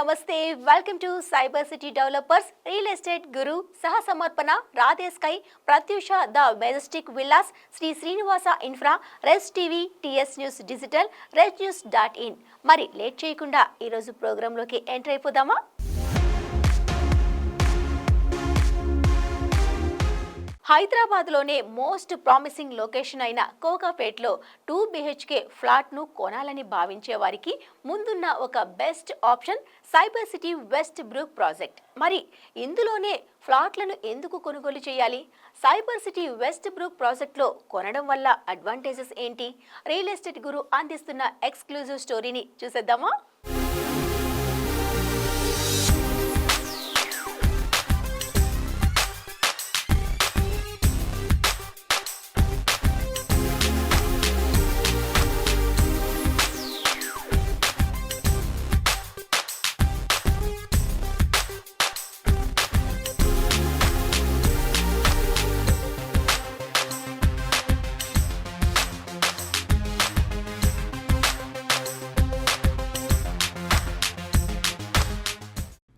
నమస్తే welcome to cyber city developers real estate guru సహ సమర్పణ రాధేస్కై Pratyusha the majestic villas Sri Srinivasa infra Res TV TS news digital resnews.in మరి late చేయకుండా ఈ రోజు ప్రోగ్రాంలోకి ఎంటర్ అయిపోదామా. హైదరాబాద్లోనే మోస్ట్ ప్రామిసింగ్ లొకేషన్ అయిన కోకాపేట్లో 2 BHK ఫ్లాట్ను కొనాలని భావించే వారికి ముందున్న ఒక best option cyber city West Brook project. మరి ఇందులోనే ఫ్లాట్లను ఎందుకు కొనుగోలు చేయాలి? సైబర్ సిటీ వెస్ట్ బ్రూక్ ప్రాజెక్ట్లో కొనడం వల్ల అడ్వాంటేజెస్ ఏంటి? రియల్ ఎస్టేట్ గురు అందిస్తున్న ఎక్స్క్లూజివ్ స్టోరీని చూసేద్దామా.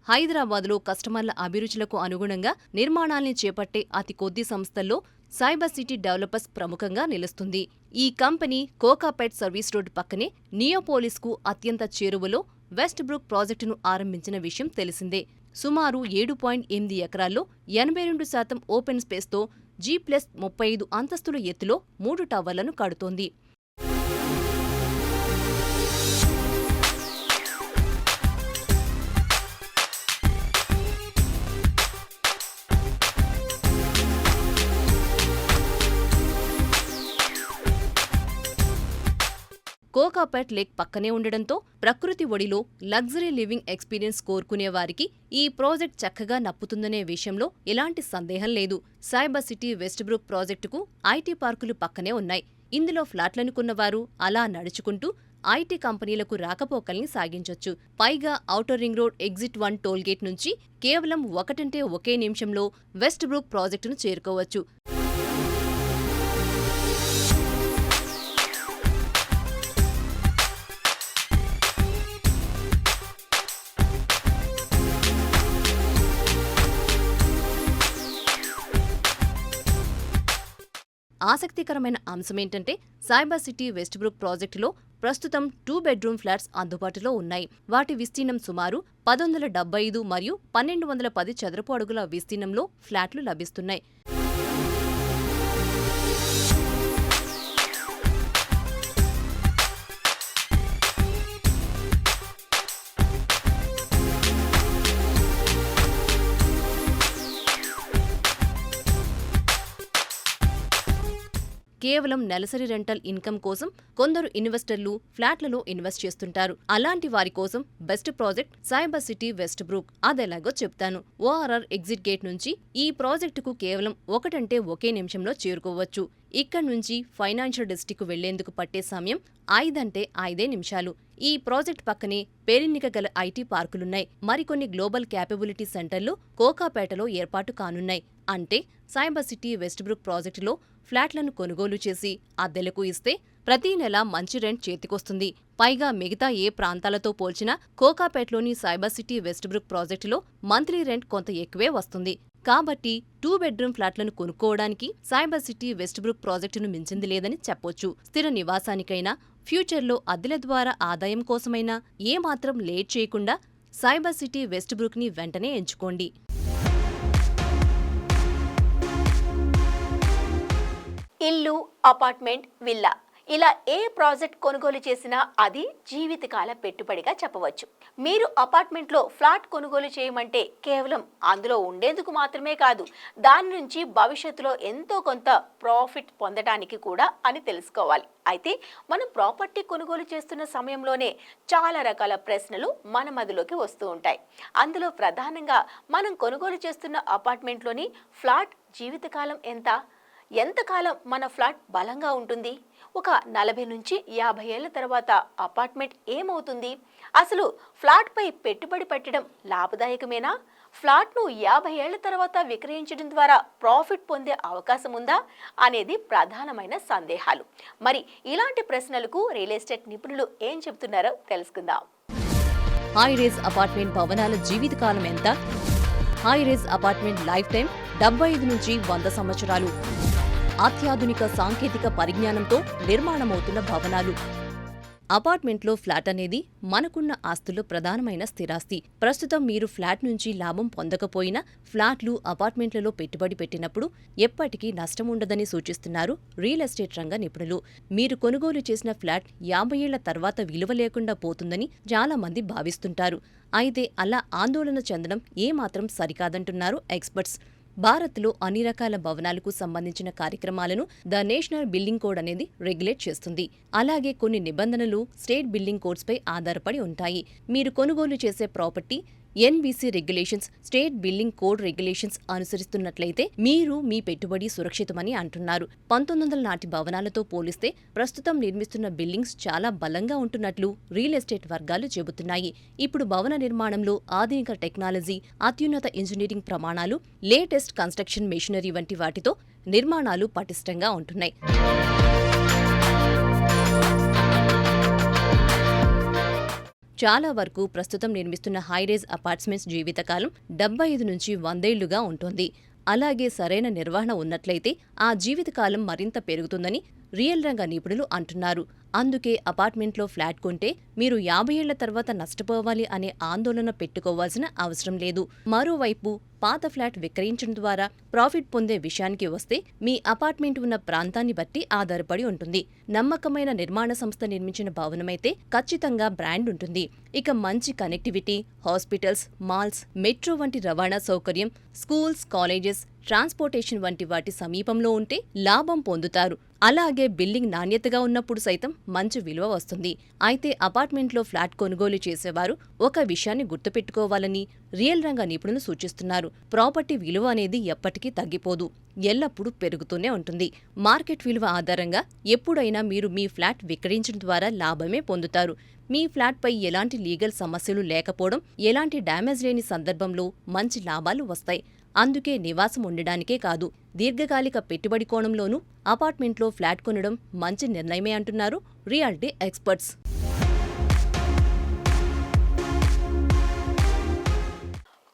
హైదరాబాద్లో కస్టమర్ల అభిరుచులకు అనుగుణంగా నిర్మాణాల్ని చేపట్టే అతి కొద్ది సంస్థల్లో సైబర్ సిటీ డెవలపర్స్ ప్రముఖంగా నిలుస్తుంది. ఈ కంపెనీ కోకాపేట్ సర్వీస్ రోడ్ పక్కనే నియోపోలిస్కు అత్యంత చేరువలో వెస్ట్ బ్రూక్ ప్రాజెక్టును ఆరంభించిన విషయం తెలిసిందే. సుమారు 7.8 ఎకరాల్లో 82% ఓపెన్ స్పేస్తో G+35 అంతస్తుల ఎత్తులో 3 టవర్లను కడుతోంది. కోకాపేట్ లేక్ పక్కనే ఉండడంతో ప్రకృతి ఒడిలో లగ్జరీ లివింగ్ ఎక్స్పీరియన్స్ కోరుకునే వారికి ఈ ప్రాజెక్ట్ చక్కగా నప్పుతుందనే విషయంలో ఎలాంటి సందేహం లేదు. సైబర్ సిటీ వెస్ట్ బ్రూక్ ప్రాజెక్టుకు ఐటీ పార్కులు పక్కనే ఉన్నాయి. ఇందులో ఫ్లాట్లను కొన్నవారు అలా నడుచుకుంటూ ఐటీ కంపెనీలకు రాకపోకల్ని సాగించొచ్చు. పైగా outer ring road exit 1 tollgate నుంచి కేవలం ఒకటంటే ఒకే నిమిషంలో వెస్ట్ బ్రూక్ ప్రాజెక్టును చేరుకోవచ్చు. ఆసక్తికరమైన అంశమేంటంటే సైబర్ సిటీ వెస్ట్ బ్రూక్ ప్రాజెక్టులో ప్రస్తుతం 2 బెడ్రూమ్ ఫ్లాట్స్ అందుబాటులో ఉన్నాయి. వాటి విస్తీర్ణం సుమారు 1175 మరియు 1210 చదరపు అడుగుల విస్తీర్ణంలో ఫ్లాట్లు లభిస్తున్నాయి. కేవలం నెలసరి రెంటల్ ఇన్కమ్ కోసం కొందరు ఇన్వెస్టర్లు ఫ్లాట్లలో ఇన్వెస్ట్ చేస్తుంటారు. అలాంటి వారి కోసం best project cyber city West Brook. అదెలాగో చెప్తాను. ఓఆర్ఆర్ ఎగ్జిట్ గేట్ నుంచి ఈ ప్రాజెక్టుకు కేవలం ఒకటంటే ఒకే నిమిషంలో చేరుకోవచ్చు. ఇక్కడి నుంచి ఫైనాన్షియల్ డిస్ట్రిక్ట్ వెళ్లేందుకు పట్టే సమయం 5 నిమిషాలు. ఈ ప్రాజెక్ట్ పక్కనే పేరెన్నిక గల ఐటీ పార్కులున్నాయి. మరికొన్ని గ్లోబల్ క్యాపబిలిటీ సెంటర్లు కోకాపేటలో ఏర్పాటు కానున్నాయి. అంటే సైబర్ సిటీ వెస్ట్ బ్రూక్ ప్రాజెక్టులో ఫ్లాట్లను కొనుగోలు చేసి అద్దెలకు ఇస్తే ప్రతీ నెల మంచి రెంట్ చేతికొస్తుంది. పైగా మిగతా ఏ ప్రాంతాలతో పోల్చినా కోకాపేట్లోని సైబర్ సిటీ వెస్ట్ బ్రూక్ ప్రాజెక్టులో మంత్లీ రెంట్ కొంత ఎక్కువే వస్తుంది. కాబట్టి 2 బెడ్రూమ్ ఫ్లాట్లను కొనుక్కోవడానికి సైబర్ సిటీ వెస్ట్ బ్రూక్ ప్రాజెక్టును మించింది లేదని చెప్పొచ్చు. స్థిర నివాసానికైనా ఫ్యూచర్లో అద్దెల ద్వారా ఆదాయం కోసమైనా ఏమాత్రం లేట్ చేయకుండా సైబర్ సిటీ వెస్ట్ బ్రూక్ని వెంటనే ఎంచుకోండి. ఇల్లు, అపార్ట్మెంట్, విల్లా ఇలా ఏ ప్రాజెక్ట్ కొనుగోలు చేసినా అది జీవితకాల పెట్టుబడిగా చెప్పవచ్చు. మీరు అపార్ట్మెంట్లో ఫ్లాట్ కొనుగోలు చేయమంటే కేవలం అందులో ఉండేందుకు మాత్రమే కాదు, దాని నుంచి భవిష్యత్తులో ఎంతో కొంత ప్రాఫిట్ పొందడానికి కూడా అని తెలుసుకోవాలి. అయితే మనం ప్రాపర్టీ కొనుగోలు చేస్తున్న సమయంలోనే చాలా రకాల ప్రశ్నలు మన మదిలోకి వస్తూ ఉంటాయి. అందులో ప్రధానంగా మనం కొనుగోలు చేస్తున్న అపార్ట్మెంట్లోని ఫ్లాట్ జీవితకాలం ఎంతకాలం మన ఫ్లాట్ బలంగా ఉంటుంది? ఒక 40 నుంచి 50 ఏళ్ల తర్వాత అపార్ట్మెంట్ ఏమవుతుంది? అసలు ఫ్లాట్పై పెట్టుబడి పెట్టడం లాభదాయకమేనా? ఫ్లాట్ను 50 ఏళ్ల తర్వాత విక్రయించడం ద్వారా ప్రాఫిట్ పొందే అవకాశం ఉందా అనేది ప్రధానమైన సందేహాలు. మరి ఇలాంటి ప్రశ్నలకు రియల్ ఎస్టేట్ నిపుణులు ఏం చెబుతున్నారో తెలుసుకుందాం. హై రేజ్ అపార్ట్మెంట్ భవనాల జీవితకాలం ఎంత? High raise apartment life time 75 నుంచి 100 సంవత్సరాలు. అత్యాధునిక సాంకేతిక పరిజ్ఞానంతో నిర్మాణమవుతున్న భవనాలు. అపార్ట్మెంట్లో ఫ్లాట్ అనేది మనకున్న ఆస్తుల్లో ప్రధానమైన స్థిరాస్తి. ప్రస్తుతం మీరు ఫ్లాట్ నుంచి లాభం పొందకపోయినా ఫ్లాట్లు, అపార్ట్మెంట్లలో పెట్టుబడి పెట్టినప్పుడు ఎప్పటికీ నష్టం ఉండదని సూచిస్తున్నారు రియల్ ఎస్టేట్ రంగ నిపుణులు. మీరు కొనుగోలు చేసిన ఫ్లాట్ 50 ఏళ్ల తర్వాత విలువ లేకుండా పోతుందని చాలా మంది భావిస్తుంటారు. అయితే అలా ఆందోళన చెందడం ఏమాత్రం సరికాదంటున్నారు ఎక్స్పర్ట్స్. భారత్లో అన్ని రకాల భవనాలకు సంబంధించిన కార్యక్రమాలను ద నేషనల్ బిల్డింగ్ కోడ్ అనేది రెగ్యులేట్ చేస్తుంది. అలాగే కొన్ని నిబంధనలు స్టేట్ బిల్డింగ్ కోడ్స్పై ఆధారపడి ఉంటాయి. మీరు కొనుగోలు చేసే property NBC regulations, state building code regulations అనుసరిస్తున్నట్లయితే మీరు మీ పెట్టుబడి సురక్షితమని అంటున్నారు. 1900 నాటి భవనాలతో పోలిస్తే ప్రస్తుతం నిర్మిస్తున్న బిల్డింగ్స్ చాలా బలంగా ఉంటున్నట్లు రియల్ ఎస్టేట్ వర్గాలు చెబుతున్నాయి. ఇప్పుడు భవన నిర్మాణంలో ఆధునిక టెక్నాలజీ, అత్యున్నత ఇంజనీరింగ్ ప్రమాణాలు, లేటెస్ట్ కన్స్ట్రక్షన్ మెషినరీ వంటి వాటితో నిర్మాణాలు పటిష్టంగా ఉంటున్నాయి. చాలా వరకు ప్రస్తుతం నిర్మిస్తున్న హైరేజ్ అపార్ట్మెంట్స్ జీవితకాలం 75 నుంచి 100 ఏళ్లుగా ఉంటుంది. అలాగే సరైన నిర్వహణ ఉన్నట్లయితే ఆ జీవితకాలం మరింత పెరుగుతుందని రియల్ రంగ నిపుణులు అంటున్నారు. అందుకే అపార్ట్మెంట్లో ఫ్లాట్ కొంటే మీరు 50 ఏళ్ల తర్వాత నష్టపోవాలి అనే ఆందోళన పెట్టుకోవాల్సిన అవసరం లేదు. మరోవైపు పాత ఫ్లాట్ విక్రయించడం ద్వారా ప్రాఫిట్ పొందే విషయానికి వస్తే మీ అపార్ట్మెంట్ ఉన్న ప్రాంతాన్ని బట్టి ఆధారపడి ఉంటుంది. నమ్మకమైన నిర్మాణ సంస్థ నిర్మించిన భవనమైతే ఖచ్చితంగా బ్రాండ్ ఉంటుంది. ఇక మంచి కనెక్టివిటీ, హాస్పిటల్స్, మాల్స్, మెట్రో వంటి రవాణా సౌకర్యం, స్కూల్స్, కాలేజెస్, ట్రాన్స్పోర్టేషన్ వంటి వాటి సమీపంలో ఉంటే లాభం పొందుతారు. అలాగే బిల్డింగ్ నాణ్యతగా ఉన్నప్పుడు సైతం మంచి విలువ వస్తుంది. అయితే అపార్ట్మెంట్లో ఫ్లాట్ కొనుగోలు చేసేవారు ఒక విషయాన్ని గుర్తుపెట్టుకోవాలని రియల్ రంగ నిపుణులు సూచిస్తున్నారు. ప్రాపర్టీ విలువ అనేది ఎప్పటికీ తగ్గిపోదు, ఎల్లప్పుడూ పెరుగుతూనే ఉంటుంది. మార్కెట్ విలువ ఆధారంగా ఎప్పుడైనా మీరు మీ ఫ్లాట్ విక్రయించడం ద్వారా లాభమే పొందుతారు. మీ ఫ్లాట్పై ఎలాంటి లీగల్ సమస్యలు లేకపోవడం, ఎలాంటి డ్యామేజ్ లేని సందర్భంలో మంచి లాభాలు వస్తాయి. అందుకే నివాసం ఉండడానికే కాదు, దీర్ఘకాలిక పెట్టుబడి కోణంలోనూ అపార్ట్మెంట్లో ఫ్లాట్ కొనడం మంచి నిర్ణయమే అంటున్నారు రియాలిటీ ఎక్స్పర్ట్స్.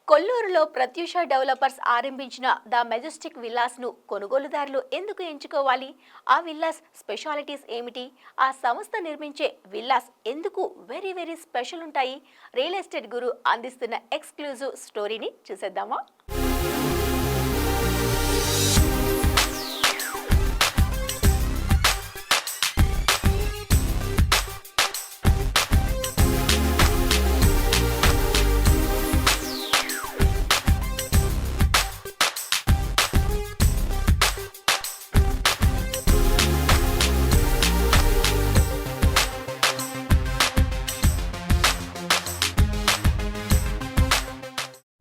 కొల్లూరులో ప్రత్యూష డెవలపర్స్ ఆరంభించిన ద మెజెస్టిక్ విల్లాస్ ను కొనుగోలుదారులు ఎందుకు ఎంచుకోవాలి? ఆ విల్లాస్ స్పెషాలిటీస్ ఏమిటి? ఆ సంస్థ నిర్మించే విల్లాస్ ఎందుకు వెరీ వెరీ స్పెషల్ ఉంటాయి? రియల్ ఎస్టేట్ గురు అందిస్తున్న ఎక్స్క్లూజివ్ స్టోరీని చూసేద్దామా?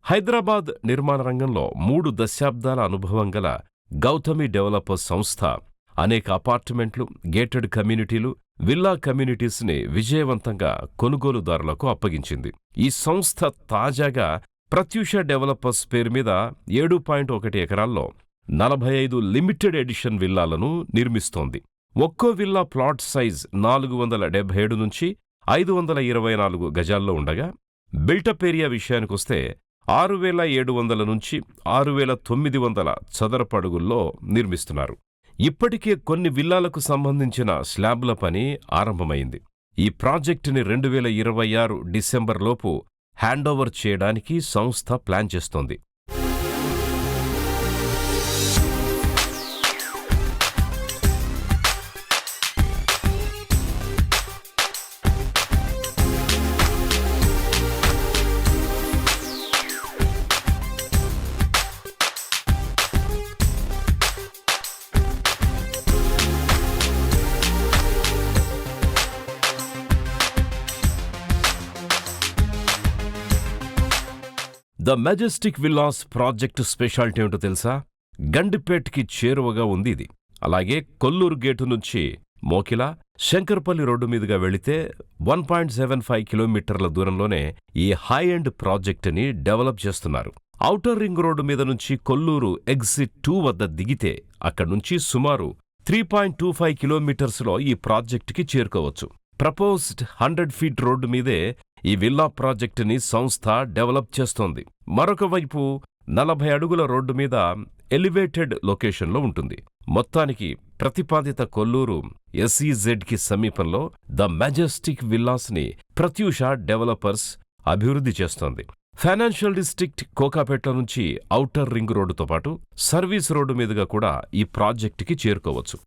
హైదరాబాద్ నిర్మాణ రంగంలో 3 దశాబ్దాల అనుభవం గల గౌతమి డెవలపర్స్ సంస్థ అనేక అపార్ట్మెంట్లు, గేటెడ్ కమ్యూనిటీలు, విల్లా కమ్యూనిటీస్ని విజయవంతంగా కొనుగోలుదారులకు అప్పగించింది. ఈ సంస్థ తాజాగా ప్రత్యూష డెవలపర్స్ పేరు మీద 7.1 ఎకరాల్లో 45 లిమిటెడ్ ఎడిషన్ విల్లాలను నిర్మిస్తోంది. ఒక్కో విల్లా ప్లాట్ సైజ్ 477 నుంచి 524 గజాల్లో ఉండగా, బిల్టప్ ఏరియా విషయానికొస్తే 6,700 నుంచి 6,900 చదరపు అడుగుల్లో నిర్మిస్తున్నారు. ఇప్పటికే కొన్ని విల్లాలకు సంబంధించిన స్లాబ్ల పని ఆరంభమైంది. ఈ ప్రాజెక్టుని 2026 డిసెంబర్లోపు హ్యాండోవర్ చేయడానికి సంస్థ ప్లాన్ చేస్తోంది. The majestic villas project speciality ఏంటో తెలుసా? గండిపేట్కి చేరువగా ఉంది ఇది. అలాగే కొల్లూరు గేటు నుంచి మోకిలా, శంకర్పల్లి రోడ్డు మీదుగా వెళితే 1.75 కిలోమీటర్ల దూరంలోనే ఈ హై ఎండ్ ప్రాజెక్టుని డెవలప్ చేస్తున్నారు. ఔటర్ రింగ్ రోడ్డు మీద నుంచి కొల్లూరు ఎగ్జిట్ 2 వద్ద దిగితే అక్కడ్నుంచి సుమారు 3.25 కిలోమీటర్స్లో ఈ ప్రాజెక్టుకి చేరుకోవచ్చు. ప్రపోజ్డ్ 100 ఫీట్ రోడ్డు మీదే ఈ విల్లా ప్రాజెక్టుని సంస్థ డెవలప్ చేస్తోంది. మరొక వైపు 40 అడుగుల రోడ్డు మీద ఎలివేటెడ్ లొకేషన్లో ఉంటుంది. మొత్తానికి ప్రతిపాదిత కొల్లూరు SEZకి సమీపంలో ద మెజెస్టిక్ విల్లాస్ని ప్రత్యూష డెవలపర్స్ అభివృద్ధి చేస్తోంది. ఫైనాన్షియల్ డిస్ట్రిక్ట్ కోకాపేట నుంచి ఔటర్ రింగ్ రోడ్డుతో పాటు సర్వీస్ రోడ్డు మీదుగా కూడా ఈ ప్రాజెక్టుకి చేరుకోవచ్చు.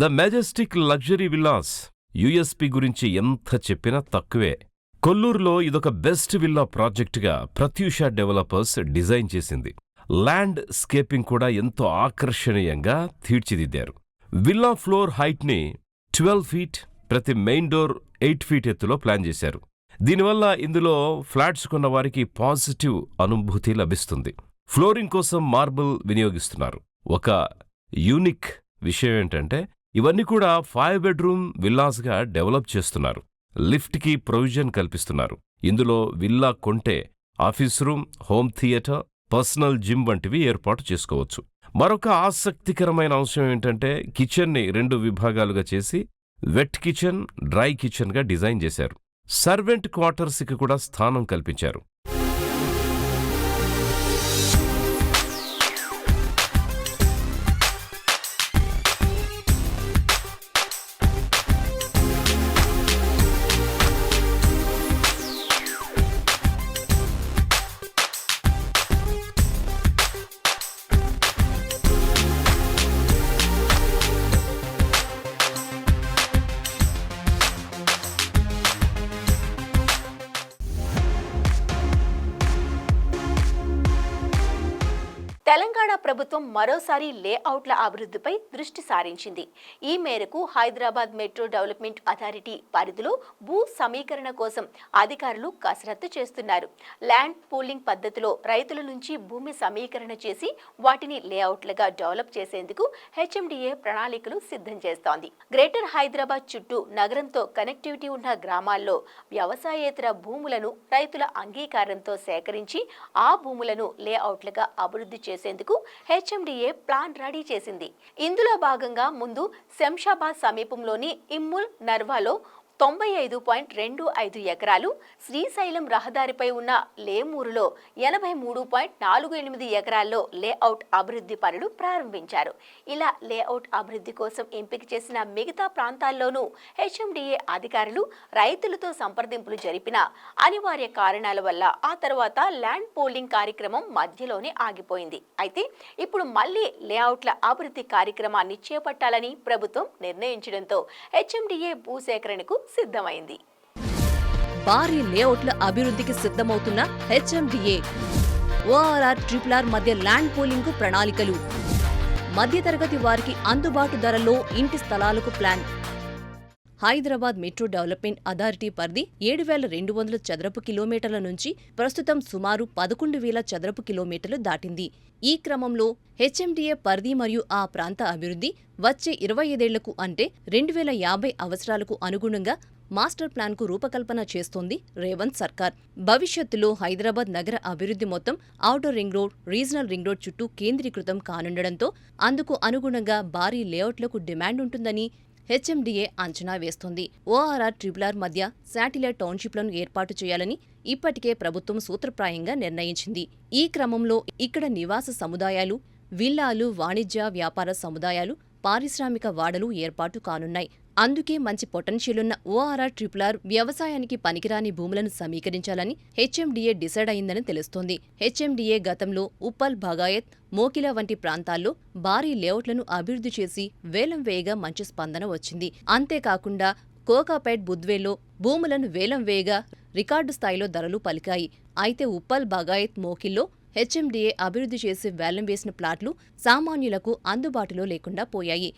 The Majestic luxury villas USP గురించి ఎంత చెప్పినా తక్కువే. కొల్లూరులో ఇదొక బెస్ట్ విల్లా ప్రాజెక్టుగా ప్రత్యూష డెవలపర్స్ డిజైన్ చేసింది. ల్యాండ్ స్కేపింగ్ కూడా ఎంతో ఆకర్షణీయంగా తీర్చిదిద్దారు. విల్లా ఫ్లోర్ హైట్ని 12 ఫీట్, ప్రతి మెయిన్ డోర్ 8 ఫీట్ ఎత్తులో ప్లాన్ చేశారు. దీనివల్ల ఇందులో ఫ్లాట్స్ కొన్న వారికి పాజిటివ్ అనుభూతి లభిస్తుంది. ఫ్లోరింగ్ కోసం మార్బుల్ వినియోగిస్తున్నారు. ఒక యూనిక్ విషయం ఏంటంటే ఇవన్నీ కూడా 5 బెడ్రూమ్ విల్లాస్గా డెవలప్ చేస్తున్నారు. లిఫ్ట్కి ప్రొవిజన్ కల్పిస్తున్నారు. ఇందులో విల్లా కొంటే office room, home theatre, personal gym వంటివి ఏర్పాటు చేసుకోవచ్చు. మరొక ఆసక్తికరమైన అంశం ఏంటంటే కిచెన్ని 2 విభాగాలుగా చేసి వెట్ కిచెన్, డ్రై కిచెన్గా డిజైన్ చేశారు. సర్వెంట్ క్వార్టర్స్కి కూడా స్థానం కల్పించారు. తెలంగాణ ప్రభుత్వం మరోసారి లేఅవుట్ల అభివృద్ధిపై దృష్టి సారించింది. ఈ మేరకు హైదరాబాద్ మెట్రో డెవలప్మెంట్ అథారిటీ పరిధిలో భూ సమీకరణ కోసం అధికారులు కసరత్తు చేస్తున్నారు. ల్యాండ్ పూలింగ్ పద్ధతిలో రైతుల నుంచి భూమి సమీకరణ చేసి వాటిని లేఅవుట్లుగా డెవలప్ చేసేందుకు HMDA ప్రణాళికలు సిద్ధం చేస్తోంది. గ్రేటర్ హైదరాబాద్ చుట్టూ నగరంతో కనెక్టివిటీ ఉన్న గ్రామాల్లో వ్యవసాయేతర భూములను రైతుల అంగీకారంతో సేకరించి ఆ భూములను లేఅవుట్లుగా అభివృద్ధి చేసేందుకు HMDA ప్లాన్ రెడీ చేసింది. ఇందులో భాగంగా ముందు శంషాబాద్ సమీపంలోని ఇమ్ముల్ నర్వాలో 95.25 ఎకరాలు, శ్రీశైలం రహదారిపై ఉన్న లేమూరులో 83.48 ఎకరాల్లో లేఅవుట్ అభివృద్ధి పనులు ప్రారంభించారు. ఇలా లేఅవుట్ అభివృద్ధి కోసం ఎంపిక చేసిన మిగతా ప్రాంతాల్లోనూ HMDA అధికారులు రైతులతో సంప్రదింపులు జరిపిన అనివార్య కారణాల వల్ల ఆ తర్వాత ల్యాండ్ పోలింగ్ కార్యక్రమం మధ్యలోనే ఆగిపోయింది. అయితే ఇప్పుడు మళ్లీ లేఅవుట్ల అభివృద్ధి కార్యక్రమాన్ని చేపట్టాలని ప్రభుత్వం నిర్ణయించడంతో HMDA భూసేకరణకు సిద్ధమైంది. భారీ లేఅవుట్ల అభివృద్ధికి సిద్ధమవుతున్న HMDA, ORR, RRR మధ్య ల్యాండ్ పూలింగ్ కు ప్రణాళికలు, మధ్యతరగతి వారికి అందుబాటు ధరల్లో ఇంటి స్థలాలకు plan. Hyderabad metro development authority పరిధి 7,200 చదరపు కిలోమీటర్ల నుంచి ప్రస్తుతం సుమారు 11,000 చదరపు కిలోమీటర్లు దాటింది. ఈ క్రమంలో HMDA పరిధి మరియు ఆ ప్రాంత అభివృద్ధి వచ్చే 25 ఏళ్లకు అంటే 2050 అవసరాలకు అనుగుణంగా మాస్టర్ ప్లాన్కు రూపకల్పన చేస్తోంది రేవంత్ సర్కార్. భవిష్యత్తులో హైదరాబాద్ నగర అభివృద్ధి మొత్తం outer ring road, regional ring road చుట్టూ కేంద్రీకృతం కానుండడంతో అందుకు అనుగుణంగా భారీ లేఅవుట్లకు డిమాండ్ ఉంటుందని HMDA అంచనా వేస్తోంది. ORR, RRR మధ్య శాటిలైట్ టౌన్షిప్లను ఏర్పాటు చేయాలని ఇప్పటికే ప్రభుత్వం సూత్రప్రాయంగా నిర్ణయించింది. ఈ క్రమంలో ఇక్కడ నివాస సముదాయాలు, విల్లాలు, వాణిజ్య వ్యాపార సముదాయాలు, పారిశ్రామిక వాడలు ఏర్పాటు కానున్నాయి. అందుకే మంచి పొటెన్షియలున్న ORR, RRR వ్యవసాయానికి పనికిరాని భూములను సమీకరించాలని HMDA డిసైడ్ అయిందని తెలుస్తోంది. HMDA గతంలో ఉప్పల్, భగాయత్, మోకిలా వంటి ప్రాంతాల్లో భారీ లేఅవుట్లను అభివృద్ధి చేసి వేలం వేయగా మంచి స్పందన వచ్చింది. అంతేకాకుండా కోకాపేట్, బుద్వేల్లో భూములను వేలం వేయగా రికార్డు స్థాయిలో ధరలు పలికాయి. అయితే ఉప్పల్, భగాయత్, మోకిల్లో HMDA అభివృద్ధి చేసి వేలం వేసిన ప్లాట్లు సామాన్యులకు అందుబాటులో లేకుండా పోయాయి.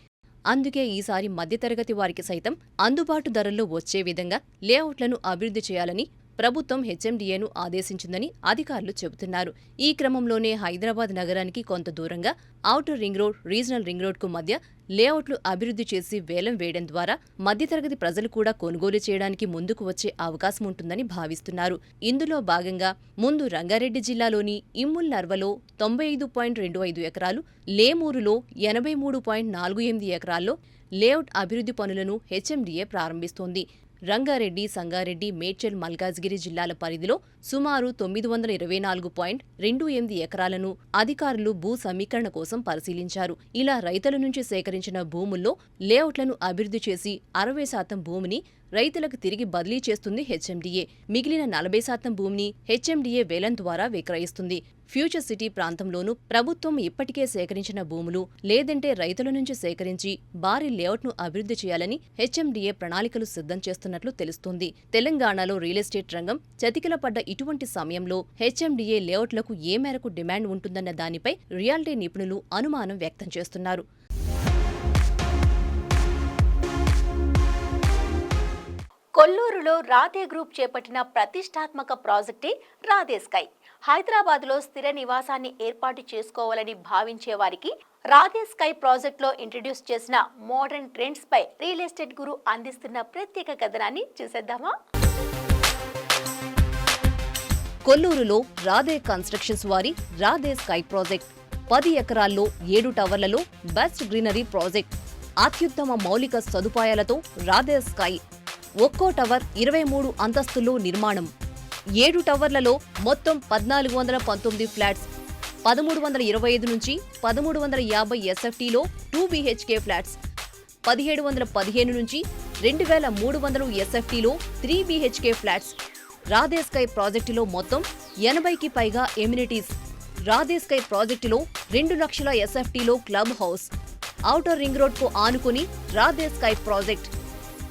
అందుకే ఈసారి మధ్యతరగతి వారికి సైతం అందుబాటు ధరల్లో వచ్చే విధంగా లేఅవుట్లను అభివృద్ధి చేయాలని ప్రభుత్వం హెచ్ఎండిఏను ఆదేశించిందని అధికారులు చెబుతున్నారు. ఈ క్రమంలోనే హైదరాబాద్ నగరానికి కొంత దూరంగా outer ring road, regional ring రోడ్కు మధ్య లేఅవుట్లు అభివృద్ధి చేసి వేలం వేయడం ద్వారా మధ్యతరగతి ప్రజలు కూడా కొనుగోలు చేయడానికి ముందుకు వచ్చే అవకాశం ఉంటుందని భావిస్తున్నారు. ఇందులో భాగంగా ముందు రంగారెడ్డి జిల్లాలోని ఇమ్ముల్ నర్వలో 95.25 ఎకరాలు, లేమూరులో 83.48 ఎకరాల్లో లేఅవుట్ అభివృద్ధి పనులను హెచ్ఎండిఏ ప్రారంభిస్తోంది. రంగారెడ్డి, సంగారెడ్డి, మేడ్చల్, మల్కాజ్గిరి జిల్లాల పరిధిలో సుమారు 924.28 ఎకరాలను అధికారులు భూ సమీకరణ కోసం పరిశీలించారు. ఇలా రైతుల నుంచి సేకరించిన భూముల్లో లేఅవుట్లను అభివృద్ధి చేసి 60% భూమిని రైతులకు తిరిగి బదిలీ చేస్తుంది హెచ్ఎండిఏ. మిగిలిన 40% భూమిని హెచ్ఎండిఏ వేలం ద్వారా విక్రయిస్తుంది. ఫ్యూచర్ సిటీ ప్రాంతంలోనూ ప్రభుత్వం ఇప్పటికే సేకరించిన భూములు లేదంటే రైతుల నుంచి సేకరించి భారీ లేఅవుట్ను అభివృద్ధి చేయాలని హెచ్ఎండిఏ ప్రణాళికలు సిద్ధం చేస్తున్నట్లు తెలుస్తోంది. తెలంగాణలో రియల్ ఎస్టేట్ రంగం చతికిలపడ్డ ఇటువంటి సమయంలో హెచ్ఎండిఏ లేఅవుట్లకు ఏ మేరకు డిమాండ్ ఉంటుందన్న దానిపై రియాలిటీ నిపుణులు అనుమానం వ్యక్తం చేస్తున్నారు. కొల్లూరులో రాధే గ్రూప్ చేపట్టిన ప్రతిష్టాత్మక ప్రాజెక్టే రాధే స్కై. హైదరాబాద్లో స్థిర నివాసాన్ని ఏర్పాటు చేసుకోవాలని భావించే వారికి రాధే స్కై ప్రాజెక్టులో ఇంట్రడ్యూస్ చేసిన మోడర్న్ ట్రెండ్స్ పై రియల్ ఎస్టేట్ గురు అందిస్తున్న ప్రత్యేక కథనాన్ని చూసేద్దామా? కొల్లూరులో రాధే కన్స్ట్రక్షన్స్ వారి రాధే స్కై ప్రాజెక్ట్ 10 ఎకరాల్లో 7 టవర్లలో బెస్ట్ గ్రీనరీ ప్రాజెక్ట్. అత్యుత్తమ మౌలిక సదుపాయాలతో రాధే స్కై. ఒక్కో టవర్ 23 అంతస్తుల్లో నిర్మాణం. 7 టవర్లలో మొత్తం 1419 ఫ్లాట్స్. 1325 నుంచి 1350 ఎస్ఎఫ్టీలో 2 BHK ఫ్లాట్స్. 1715 నుంచి 2300 ఎస్ఎఫ్టీలో 3 BHK ఫ్లాట్స్. రాధే స్కై ప్రాజెక్టులో మొత్తం 80కి పైగా ఎమ్యూనిటీస్. రాధే స్కై ప్రాజెక్టులో 2 లక్షల ఎస్ఎఫ్టీలో క్లబ్ హౌస్. ఔటర్ రింగ్ రోడ్కు ఆనుకుని రాధే స్కై ప్రాజెక్ట్.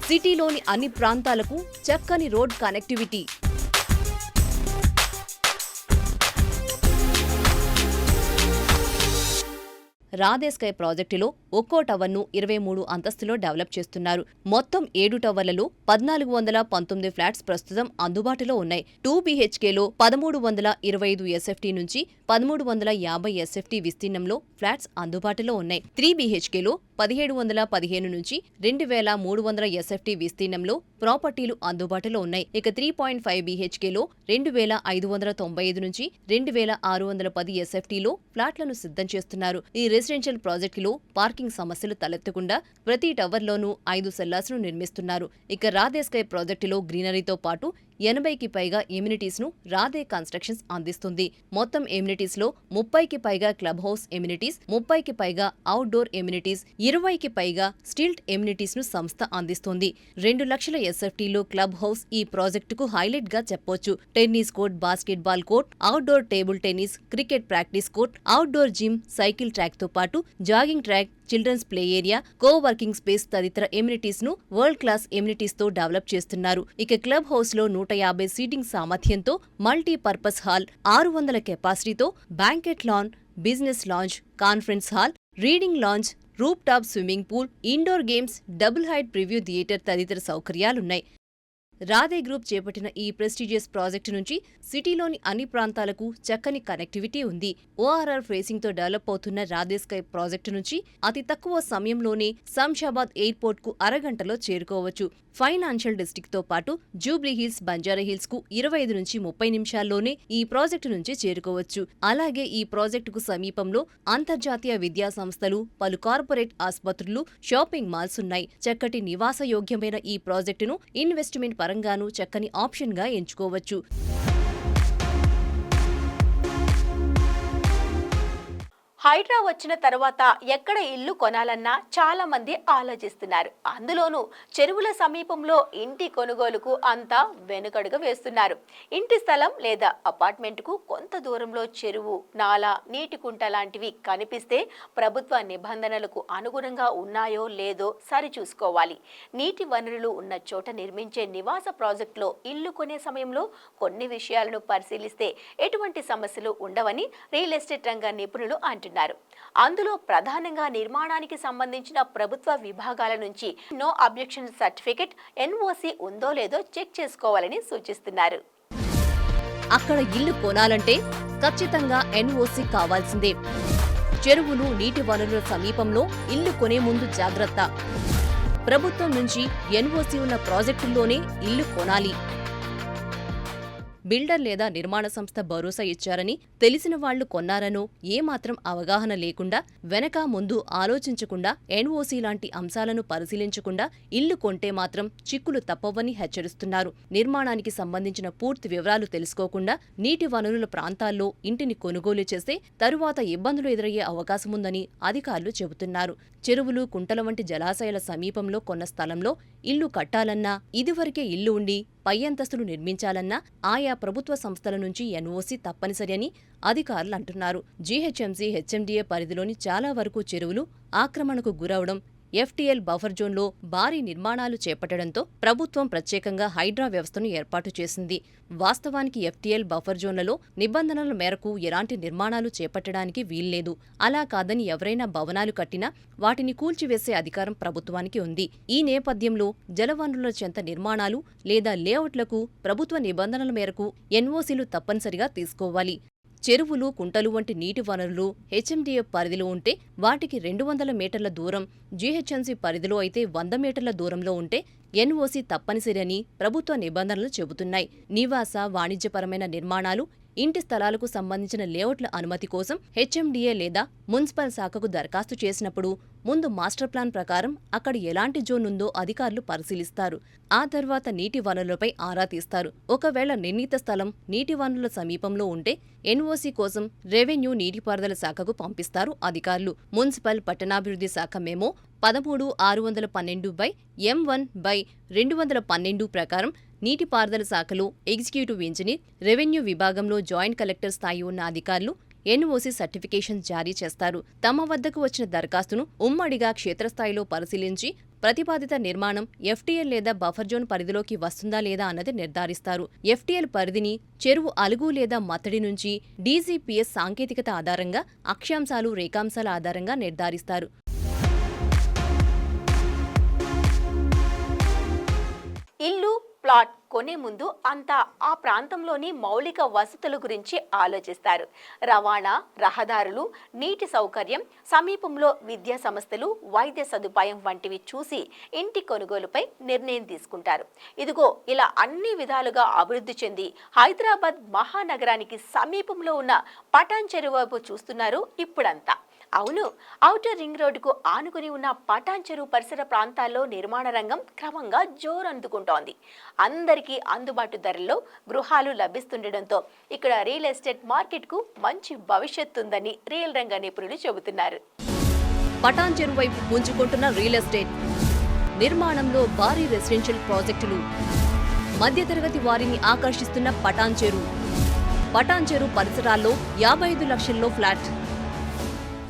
సిటీలోని అన్ని ప్రాంతాలకు చక్కని రోడ్ కనెక్టివిటీ. రాధే స్కై ప్రాజెక్టులో ఒక్కో టవర్ను 23 అంతస్తులో డెవలప్ చేస్తున్నారు. మొత్తం 7 టవర్లలో 1419 ఫ్లాట్స్ ప్రస్తుతం అందుబాటులో ఉన్నాయి. 2 BHKలో 1325 ఎస్ఎఫ్టీ నుంచి 1350 ఎస్ఎఫ్టీ విస్తీర్ణంలో ఫ్లాట్స్ అందుబాటులో ఉన్నాయి. 3 BHKలో 1715 నుంచి 2300 ఎస్ఎఫ్టీ విస్తీర్ణంలో ప్రాపర్టీలు అందుబాటులో ఉన్నాయి. ఇక 3.5 BHKలో 2595 నుంచి 2610 ఎస్ఎఫ్టీలో ఫ్లాట్లను సిద్ధం చేస్తున్నారు. ఈ రెసిడెన్షియల్ ప్రాజెక్టులో పార్కింగ్ సమస్యలు తలెత్తకుండా ప్రతి టవర్లోనూ 5 సెల్లార్స్ ను నిర్మిస్తున్నారు. ఇక రాధే స్కై ప్రాజెక్టులో గ్రీనరీతో పాటు 80కి పైగా ఎమ్యూనిటీస్ ను రాధే కన్స్ట్రక్షన్స్ అందిస్తుంది. మొత్తం ఎమ్యూనిటీస్ లో 30కి పైగా క్లబ్ హౌస్ ఎమ్యూనిటీస్, 30కి పైగా అవుట్డోర్ ఎమ్యూనిటీస్, 20కి పైగా స్టిల్ట్ ఎమ్యూనిటీస్ ను సంస్థ అందిస్తుంది. 2 లక్షల ఎస్ఎఫ్టీలో క్లబ్ హౌస్ ఈ ప్రాజెక్టుకు హైలైట్ గా చెప్పొచ్చు. Tennis court, basketball court, outdoor table tennis, cricket practice court, outdoor gym, cycle track తో పాటు jogging track, children's play area, coworking space తదితర ఎమ్యూనిటీస్ ను వరల్డ్ క్లాస్ ఎమ్యూనిటీస్ తో డెవలప్ చేస్తున్నారు. ఇక క్లబ్ హౌస్ లో 150 సీటింగ్ సామర్థ్యంతో మల్టీపర్పస్ హాల్, 600 కెపాసిటీతో banquet lawn, business lounge, conference hall, reading lounge, roof top swimming pool, indoor games, double height preview theatre తదితర సౌకర్యాలున్నాయి. రాధే గ్రూప్ చేపట్టిన ఈ ప్రెస్టీజియస్ ప్రాజెక్టు నుంచి సిటీలోని అన్ని ప్రాంతాలకు చక్కని కనెక్టివిటీ ఉంది. ఓఆర్ఆర్ ఫేసింగ్ తో డెవలప్ అవుతున్న రాధే స్కై ప్రాజెక్టు నుంచి అతి తక్కువ సమయంలోనే శంషాబాద్ ఎయిర్పోర్ట్ కు అరగంటలో చేరుకోవచ్చు. ఫైనాన్షియల్ డిస్ట్రిక్ట్ తో పాటు జూబ్లీ హిల్స్, బంజారా హిల్స్ కు 25 నుంచి 30 నిమిషాల్లోనే ఈ ప్రాజెక్టు నుంచి చేరుకోవచ్చు. అలాగే ఈ ప్రాజెక్టుకు సమీపంలో అంతర్జాతీయ విద్యా సంస్థలు, పలు కార్పొరేట్ ఆసుపత్రులు, షాపింగ్ మాల్స్ ఉన్నాయి. చక్కటి నివాసయోగ్యమైన ఈ ప్రాజెక్టును ఇన్వెస్ట్మెంట్ పరంగానూ చక్కని ఆప్షన్ గా ఎంచుకోవచ్చు. హైడ్రా వచ్చిన తర్వాత ఎక్కడ ఇల్లు కొనాలన్నా చాలా మంది ఆలోచిస్తున్నారు. అందులోనూ చెరువుల సమీపంలో ఇంటి కొనుగోలుకు అంతా వెనుకడుగు వేస్తున్నారు. ఇంటి స్థలం లేదా అపార్ట్మెంట్కు కొంత దూరంలో చెరువు, నాలా, నీటి కుంట లాంటివి కనిపిస్తే ప్రభుత్వ నిబంధనలకు అనుగుణంగా ఉన్నాయో లేదో సరిచూసుకోవాలి. నీటి వనరులు ఉన్న చోట నిర్మించే నివాస ప్రాజెక్టులో ఇల్లు కొనే సమయంలో కొన్ని విషయాలను పరిశీలిస్తే ఎటువంటి సమస్యలు ఉండవని రియల్ ఎస్టేట్ రంగ నిపుణులు అంటున్నారు. అందులో ప్రధానంగా నిర్మాణానికి సంబంధించిన ప్రభుత్వ విభాగాల నుంచి నో అబ్జెక్షన్ సర్టిఫికెట్, NOC ఉందో లేదో చెక్ చేసుకోవాలని సూచిస్తున్నారు. అక్కడ ఇల్లు కొనాలంటే ఖచ్చితంగా ఎన్ఓసీ కావాల్సిందే. చెరువులు, నీటి వనరుల సమీపంలో ఇల్లు కొనే ముందు జాగ్రత్త. ప్రభుత్వం నుంచి ఎన్ఓసీ ఉన్న ప్రాజెక్టుల్లోనే ఇల్లు కొనాలి. బిల్డర్ లేదా నిర్మాణ సంస్థ భరోసా ఇచ్చారని, తెలిసిన వాళ్లు కొన్నారనో ఏమాత్రం అవగాహన లేకుండా, వెనక ముందు ఆలోచించకుండా, ఎన్ఓసీ లాంటి అంశాలను పరిశీలించకుండా ఇల్లు కొంటే మాత్రం చిక్కులు తప్పవని హెచ్చరిస్తున్నారు. నిర్మాణానికి సంబంధించిన పూర్తి వివరాలు తెలుసుకోకుండా నీటి వనరుల ప్రాంతాల్లో ఇంటిని కొనుగోలు చేస్తే తరువాత ఇబ్బందులు ఎదురయ్యే అవకాశముందని అధికారులు చెబుతున్నారు. చెరువులు, కుంటల వంటి జలాశయాల సమీపంలో కొన్న స్థలంలో ఇల్లు కట్టాలన్నా, ఇదివరకే ఇల్లు ఉండి పై అంతస్తులు నిర్మించాలన్నా ఆయా ప్రభుత్వ సంస్థల నుంచి ఎన్ఓసీ తప్పనిసరి అని అధికారులు అంటున్నారు. జీహెచ్ఎంసీ, హెచ్ఎండీఏ పరిధిలోని చాలా వరకు చెరువులు ఆక్రమణకు గురవడం, ఎఫ్టీఎల్ బఫర్ జోన్లో భారీ నిర్మాణాలు చేపట్టడంతో ప్రభుత్వం ప్రత్యేకంగా హైడ్రా వ్యవస్థను ఏర్పాటు చేసింది. వాస్తవానికి ఎఫ్టీఎల్ బఫర్ జోన్లలో నిబంధనల మేరకు ఎలాంటి నిర్మాణాలు చేపట్టడానికి వీల్లేదు. అలా కాదని ఎవరైనా భవనాలు కట్టినా వాటిని కూల్చివేసే అధికారం ప్రభుత్వానికి ఉంది. ఈ నేపథ్యంలో జలవనరుల చెంత నిర్మాణాలు లేదా లేఅవుట్లకు ప్రభుత్వ నిబంధనల మేరకు ఎన్ఓసీలు తప్పనిసరిగా తీసుకోవాలి. చెరువులు, కుంటలు వంటి నీటి వనరులు హెచ్ఎండీఏ పరిధిలో ఉంటే వాటికి 200 మీటర్ల దూరం, జీహెచ్ఎంసీ పరిధిలో అయితే 100 మీటర్ల దూరంలో ఉంటే ఎన్ఓసీ తప్పనిసరి అని ప్రభుత్వ నిబంధనలు చెబుతున్నాయి. నివాస, వాణిజ్యపరమైన నిర్మాణాలు, ఇంటి స్థలాలకు సంబంధించిన లేఅవుట్ల అనుమతి కోసం హెచ్ఎండీఏ లేదా మున్సిపల్ శాఖకు దరఖాస్తు చేసినప్పుడు ముందు మాస్టర్ ప్లాన్ ప్రకారం అక్కడ ఎలాంటి జోన్ ఉందో అధికారులు పరిశీలిస్తారు. ఆ తర్వాత నీటి వనరులపై ఆరా తీస్తారు. ఒకవేళ నిర్ణీత స్థలం నీటి వనరుల సమీపంలో ఉంటే ఎన్ఓసీ కోసం రెవెన్యూ, నీటిపారుదల శాఖకు పంపిస్తారు అధికారులు. మున్సిపల్, పట్టణాభివృద్ధి శాఖ మెమో 13/612/M1/212 ప్రకారం నీటిపారుదల శాఖలో ఎగ్జిక్యూటివ్ ఇంజనీర్, రెవెన్యూ విభాగంలో జాయింట్ కలెక్టర్ స్థాయి ఉన్న అధికారులు ఎన్ఓసీ సర్టిఫికేషన్ జారీ చేస్తారు. తమ వద్దకు వచ్చిన దరఖాస్తును ఉమ్మడిగా క్షేత్రస్థాయిలో పరిశీలించి ప్రతిపాదిత నిర్మాణం ఎఫ్టీఎల్ లేదా బఫర్ జోన్ పరిధిలోకి వస్తుందా లేదా అన్నది నిర్ధారిస్తారు. ఎఫ్టీఎల్ పరిధిని చెరువు అలుగు లేదా మత్తడి నుంచి డీజీపీఎస్ సాంకేతికత ఆధారంగా అక్షాంశాలు, రేఖాంశాల ఆధారంగా నిర్ధారిస్తారు. ఇల్లు, ప్లాట్ కొనే ముందు అంతా ఆ ప్రాంతంలోని మౌలిక వసతుల గురించి ఆలోచిస్తారు. రవాణా, రహదారులు, నీటి సౌకర్యం, సమీపంలో విద్యా సంస్థలు, వైద్య సదుపాయం వంటివి చూసి ఇంటి కొనుగోలుపై నిర్ణయం తీసుకుంటారు. ఇదిగో ఇలా అన్ని విధాలుగా అభివృద్ధి చెంది హైదరాబాద్ మహానగరానికి సమీపంలో ఉన్న పటాన్ చెరువు వైపు చూస్తున్నారు ఇప్పుడంతా. అవును, ఔటర్ రింగ్ రోడ్డుకు ఆనుకుని ఉన్న పటాన్ చెరువు పరిసర ప్రాంతాల్లో నిర్మాణ రంగం క్రమంగా జోరందుకుంటోంది. అందరికీ అందుబాటు ధరల్లో గృహాలు లభిస్తుండటంతో ఇక్కడ రియల్ ఎస్టేట్ మార్కెట్కు మంచి భవిష్యత్తు ఉందని రియల్ రంగ నిపుణులు చెబుతున్నారు. పటాన్ చెరువు వైపు పుంజుకుంటున్న రియల్ ఎస్టేట్ నిర్మాణంలో భారీ రెసిడెన్షియల్ ప్రాజెక్టులు, మధ్యతరగతి వారిని ఆకర్షిస్తున్న పటాన్ చెరువు పరిసరాల్లో 55 లక్షల్లో ఫ్లాట్.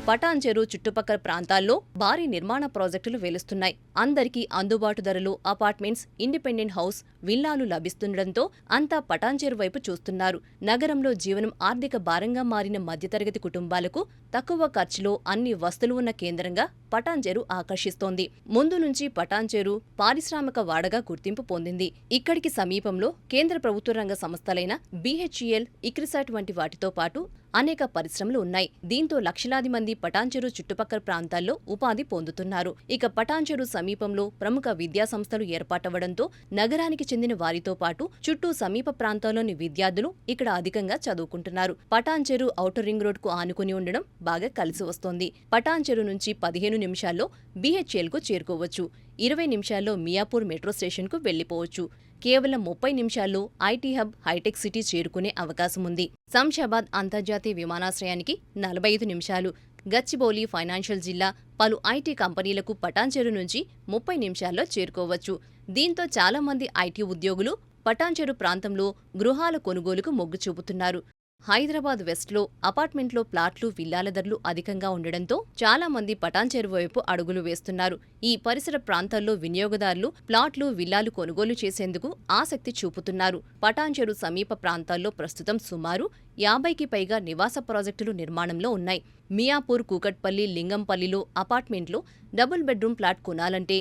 పటాన్ చెరువు చుట్టుపక్కల ప్రాంతాల్లో భారీ నిర్మాణ ప్రాజెక్టులు వెలుస్తున్నాయి. అందరికీ అందుబాటు ధరలో అపార్ట్మెంట్స్, ఇండిపెండెంట్ హౌస్, విల్లాలు లభిస్తుండటంతో అంతా పటాన్ చెరువు వైపు చూస్తున్నారు. నగరంలో జీవనం ఆర్థిక భారంగా మారిన మధ్యతరగతి కుటుంబాలకు తక్కువ ఖర్చులో అన్ని వస్తువులు ఉన్న కేంద్రంగా పటాన్ చెరువు ఆకర్షిస్తోంది. ముందు నుంచి పటాన్ చెరువు పారిశ్రామిక వాడగా గుర్తింపు పొందింది. ఇక్కడికి సమీపంలో కేంద్ర ప్రభుత్వ రంగ సంస్థలైన BHEL, ఇక్రిసాట్ వంటి వాటితో పాటు అనేక పరిశ్రమలు ఉన్నాయి. దీంతో లక్షలాది మంది పటాన్ చెరువు చుట్టుపక్కల ప్రాంతాల్లో ఉపాధి పొందుతున్నారు. ఇక పటాన్ చెరువు సమీపంలో ప్రముఖ విద్యా సంస్థలు ఏర్పాటవడంతో నగరానికి చెందిన వారితో పాటు చుట్టూ సమీప ప్రాంతాల్లోని విద్యార్థులు ఇక్కడ అధికంగా చదువుకుంటున్నారు. పటాన్ చెరువు ఔటర్ రింగ్ రోడ్ కు ఆనుకుని ఉండడం బాగా కలిసి వస్తోంది. పటాన్ చెరువు నుంచి 15 నిమిషాల్లో BHEL కు చేరుకోవచ్చు. 20 నిమిషాల్లో మియాపూర్ మెట్రో స్టేషన్ కు వెళ్లిపోవచ్చు. కేవలం 30 నిమిషాల్లో ఐటీ హబ్ హైటెక్ సిటీ చేరుకునే అవకాశం ఉంది. శంషాబాద్ అంతర్జాతీయ విమానాశ్రయానికి 45 నిమిషాలు. గచ్చిబౌలి ఫైనాన్షియల్ జిల్లా పలు ఐటీ కంపెనీలకు పటాన్ చెరువు నుంచి 30 నిమిషాల్లో చేరుకోవచ్చు. దీంతో చాలా మంది ఐటీ ఉద్యోగులు పటాన్ చెరువు ప్రాంతంలో గృహాల కొనుగోలుకు మొగ్గు చూపుతున్నారు. హైదరాబాద్ వెస్ట్లో అపార్ట్మెంట్లో ప్లాట్లు, విల్లాల ధరలు అధికంగా ఉండడంతో చాలా మంది పటాన్ చెరువు వైపు అడుగులు వేస్తున్నారు. ఈ పరిసర ప్రాంతాల్లో వినియోగదారులు ప్లాట్లు, విల్లాలు కొనుగోలు చేసేందుకు ఆసక్తి చూపుతున్నారు. పటాన్ చెరువు సమీప ప్రాంతాల్లో ప్రస్తుతం సుమారు 50కి పైగా నివాస ప్రాజెక్టులు నిర్మాణంలో ఉన్నాయి. మియాపూర్, కూకట్పల్లి, లింగంపల్లిలో అపార్ట్మెంట్లో డబుల్ బెడ్రూమ్ ప్లాట్ కొనాలంటే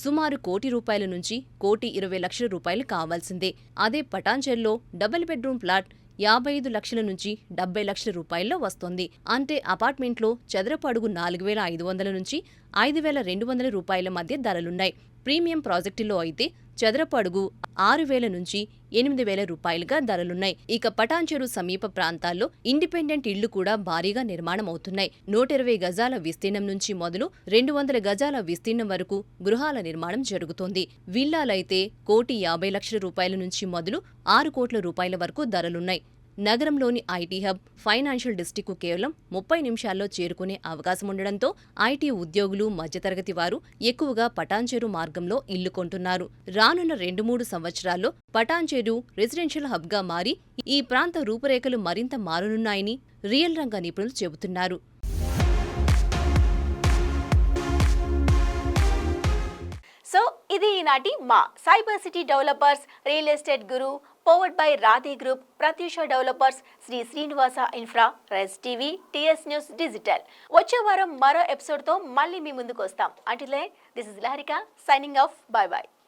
సుమారు ₹1,00,00,000 నుంచి ₹1,20,00,000 కావాల్సిందే. అదే పటాన్ చెరువులో డబుల్ బెడ్రూమ్ ప్లాట్ 55 లక్షల నుంచి 70 లక్షల రూపాయల్లో వస్తోంది. అంటే అపార్ట్మెంట్లో చదరపు అడుగు 4,500 నుంచి 5,200 రూపాయల మధ్య ధరలున్నాయి. ప్రీమియం ప్రాజెక్టులో అయితే చదరపు అడుగు 6,000 నుంచి 8,000 రూపాయలుగా ధరలున్నాయి. ఇక పటాన్చెరు సమీప ప్రాంతాల్లో ఇండిపెండెంట్ ఇళ్లు కూడా భారీగా నిర్మాణం అవుతున్నాయి. 120 గజాల విస్తీర్ణం నుంచి మొదలు 200 గజాల విస్తీర్ణం వరకు గృహాల నిర్మాణం జరుగుతోంది. విల్లాలైతే 1,50,00,000 రూపాయల నుంచి మొదలు 6 కోట్ల రూపాయల వరకు ధరలున్నాయి. నగరంలోని ఐటీ హబ్, ఫైనాన్షియల్ డిస్ట్రిక్ట్కు కేవలం 30 నిమిషాల్లో చేరుకునే అవకాశం ఉండడంతో ఐటీ ఉద్యోగులు, మధ్యతరగతి వారు ఎక్కువగా పటాన్చెరు మార్గంలో ఇల్లు కొంటున్నారు. రానున్న 2-3 సంవత్సరాల్లో పటాన్చెరు రెసిడెన్షియల్ హబ్గా మారి ఈ ప్రాంత రూపురేఖలు మరింత మారనున్నాయని రియల్ రంగ నిపుణులు చెబుతున్నారు. సో ఇది ఈనాటి మా cyber city developers real estate guru powered by Radhe group, Pratyusha developers, Sri Srinivasa infra, Res TV, TS news digital. వచ్చే వారం మరో ఎపిసోడ్తో మళ్ళీ మీ ముందుకు వస్తాం. Until then, this is Laharika signing off. Bye by.